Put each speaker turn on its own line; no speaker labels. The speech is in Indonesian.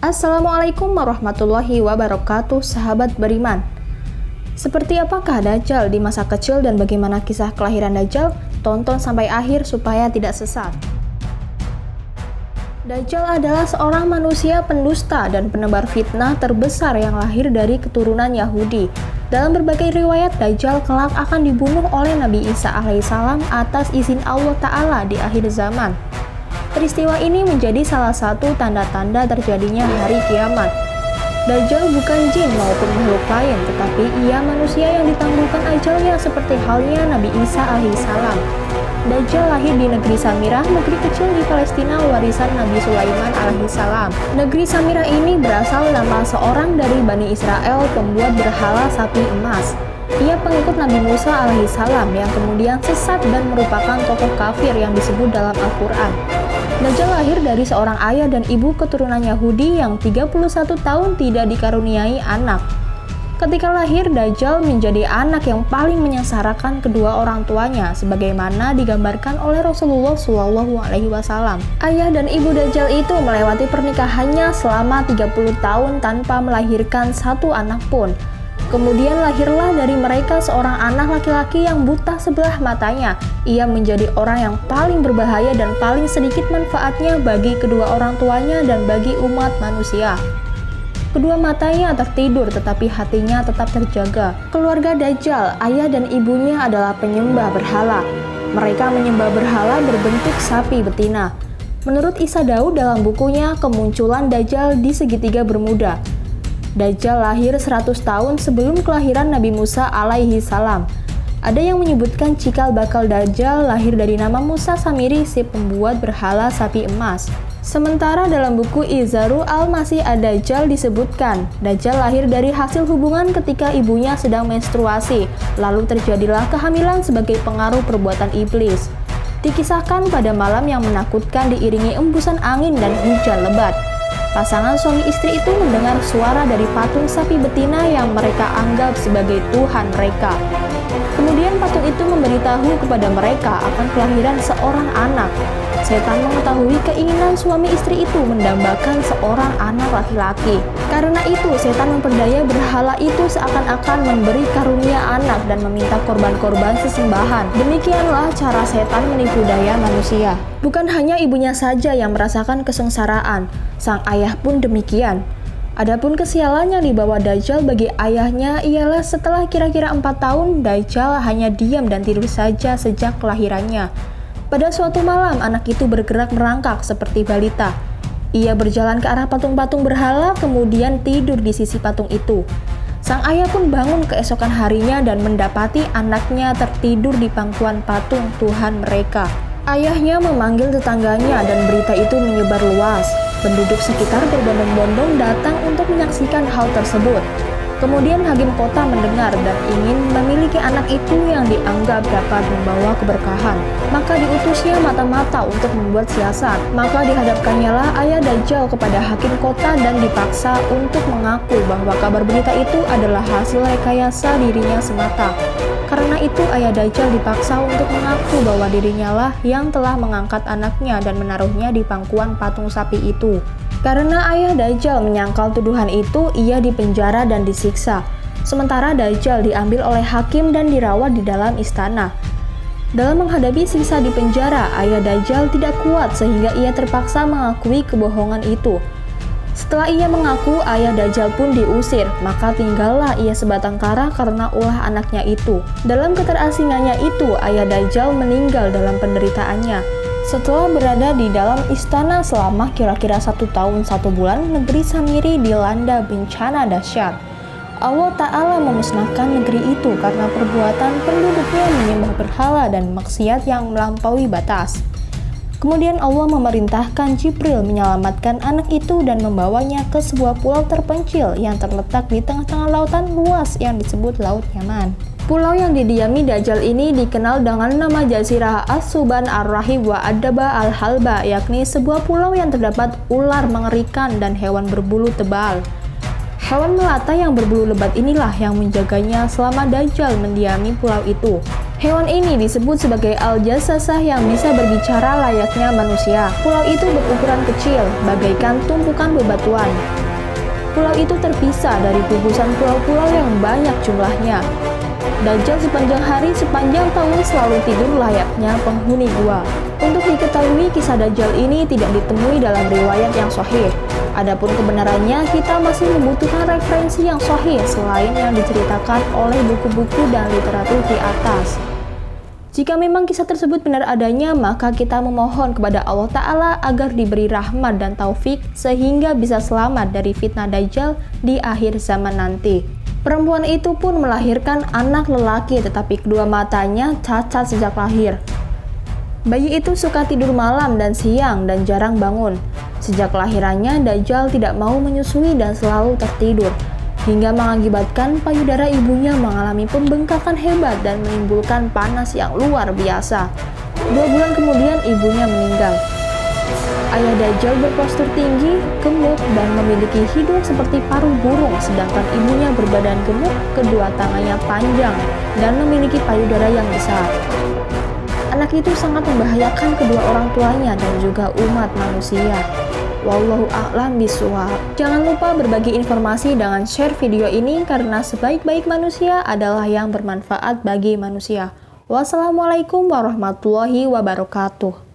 Assalamualaikum warahmatullahi wabarakatuh, sahabat beriman. Seperti apakah Dajjal di masa kecil dan bagaimana kisah kelahiran Dajjal? Tonton sampai akhir supaya tidak sesat. Dajjal adalah seorang manusia pendusta dan penebar fitnah terbesar yang lahir dari keturunan Yahudi. Dalam berbagai riwayat, Dajjal kelak akan dibunuh oleh Nabi Isa alaihissalam atas izin Allah Ta'ala di akhir zaman. Peristiwa ini menjadi salah satu tanda-tanda terjadinya hari kiamat. Dajjal bukan jin maupun makhluk lain, tetapi ia manusia yang ditangguhkan ajalnya seperti halnya Nabi Isa alaihissalam. Dajjal lahir di negeri Samirah, negeri kecil di Palestina warisan Nabi Sulaiman alaihissalam. Negeri Samirah ini berasal nama seorang dari Bani Israel pembuat berhala sapi emas. Ia pengikut Nabi Musa alaihissalam yang kemudian sesat dan merupakan tokoh kafir yang disebut dalam Al-Quran. Dajjal lahir dari seorang ayah dan ibu keturunan Yahudi yang 31 tahun tidak dikaruniai anak. Ketika lahir, Dajjal menjadi anak yang paling menyengsarakan kedua orang tuanya, sebagaimana digambarkan oleh Rasulullah SAW. Ayah dan ibu Dajjal itu melewati pernikahannya selama 30 tahun tanpa melahirkan satu anak pun. Kemudian lahirlah dari mereka seorang anak laki-laki yang buta sebelah matanya. Ia menjadi orang yang paling berbahaya dan paling sedikit manfaatnya bagi kedua orang tuanya dan bagi umat manusia. Kedua matanya tertidur tetapi hatinya tetap terjaga. Keluarga Dajjal, ayah dan ibunya adalah penyembah berhala. Mereka menyembah berhala berbentuk sapi betina. Menurut Isa Daud dalam bukunya Kemunculan Dajjal di Segitiga Bermuda, Dajjal lahir 100 tahun sebelum kelahiran Nabi Musa alaihi salam. Ada yang menyebutkan cikal bakal Dajjal lahir dari nama Musa Samiri, si pembuat berhala sapi emas. Sementara dalam buku Izaru al-Masih ad-Dajjal disebutkan, Dajjal lahir dari hasil hubungan ketika ibunya sedang menstruasi, lalu terjadilah kehamilan sebagai pengaruh perbuatan iblis. Dikisahkan pada malam yang menakutkan diiringi embusan angin dan hujan lebat. Pasangan suami istri itu mendengar suara dari patung sapi betina yang mereka anggap sebagai Tuhan mereka. Kemudian patung itu memberitahu kepada mereka akan kelahiran seorang anak. Setan mengetahui keinginan suami istri itu mendambakan seorang anak laki-laki. Karena itu, setan memperdaya berhala itu seakan-akan memberi karunia anak dan meminta korban-korban sesembahan. Demikianlah cara setan menipu daya manusia. Bukan hanya ibunya saja yang merasakan kesengsaraan, sang ayah pun demikian. Adapun kesialan yang dibawa Dajjal bagi ayahnya ialah setelah kira-kira 4 tahun, Dajjal hanya diam dan tidur saja sejak kelahirannya. Pada suatu malam, anak itu bergerak merangkak seperti balita. Ia berjalan ke arah patung-patung berhala, kemudian tidur di sisi patung itu. Sang ayah pun bangun keesokan harinya dan mendapati anaknya tertidur di pangkuan patung Tuhan mereka. Ayahnya memanggil tetangganya dan berita itu menyebar luas. Penduduk sekitar berbondong-bondong datang untuk menyaksikan hal tersebut. Kemudian hakim kota mendengar dan ingin memiliki anak itu yang dianggap dapat membawa keberkahan. Maka diutusnya mata-mata untuk membuat siasat. Maka dihadapkannya lah ayah Dajjal kepada hakim kota dan dipaksa untuk mengaku bahwa kabar berita itu adalah hasil rekayasa dirinya semata. Karena itu ayah Dajjal dipaksa untuk mengaku bahwa dirinya lah yang telah mengangkat anaknya dan menaruhnya di pangkuan patung sapi itu. Karena ayah Dajjal menyangkal tuduhan itu, ia dipenjara dan disiksa. Sementara Dajjal diambil oleh hakim dan dirawat di dalam istana. Dalam menghadapi siksa di penjara, ayah Dajjal tidak kuat sehingga ia terpaksa mengakui kebohongan itu. Setelah ia mengaku, ayah Dajjal pun diusir, maka tinggallah ia sebatang kara karena ulah anaknya itu. Dalam keterasingannya itu, ayah Dajjal meninggal dalam penderitaannya. Setelah berada di dalam istana selama kira-kira 1 tahun 1 bulan, negeri Samiri dilanda bencana dahsyat. Allah Ta'ala memusnahkan negeri itu karena perbuatan penduduknya menyembah berhala dan maksiat yang melampaui batas. Kemudian Allah memerintahkan Jibril menyelamatkan anak itu dan membawanya ke sebuah pulau terpencil yang terletak di tengah-tengah lautan luas yang disebut Laut Yaman. Pulau yang didiami Dajjal ini dikenal dengan nama Jazirah As-Suban Ar-Rahib wa Adaba Al-Halba, yakni sebuah pulau yang terdapat ular mengerikan dan hewan berbulu tebal. Hewan melata yang berbulu lebat inilah yang menjaganya selama Dajjal mendiami pulau itu. Hewan ini disebut sebagai Al-Jassasah yang bisa berbicara layaknya manusia. Pulau itu berukuran kecil, bagaikan tumpukan bebatuan. Pulau itu terpisah dari gugusan pulau-pulau yang banyak jumlahnya. Dajjal sepanjang hari, sepanjang tahun selalu tidur layaknya penghuni gua. Untuk diketahui, kisah Dajjal ini tidak ditemui dalam riwayat yang sahih. Adapun kebenarannya, kita masih membutuhkan referensi yang sahih selain yang diceritakan oleh buku-buku dan literatur di atas. Jika memang kisah tersebut benar adanya, maka kita memohon kepada Allah Ta'ala agar diberi rahmat dan taufik sehingga bisa selamat dari fitnah Dajjal di akhir zaman nanti. Perempuan itu pun melahirkan anak lelaki, tetapi kedua matanya cacat sejak lahir. Bayi itu suka tidur malam dan siang dan jarang bangun. Sejak kelahirannya, Dajjal tidak mau menyusui dan selalu tertidur, hingga mengakibatkan payudara ibunya mengalami pembengkakan hebat dan menimbulkan panas yang luar biasa. 2 bulan kemudian ibunya meninggal. Ayah Dajjal berpostur tinggi, gemuk, dan memiliki hidung seperti paruh burung, sedangkan ibunya berbadan gemuk, kedua tangannya panjang, dan memiliki payudara yang besar. Anak itu sangat membahayakan kedua orang tuanya dan juga umat manusia. Wallahu a'lam bishawab. Jangan lupa berbagi informasi dengan share video ini karena sebaik-baik manusia adalah yang bermanfaat bagi manusia. Wassalamualaikum warahmatullahi wabarakatuh.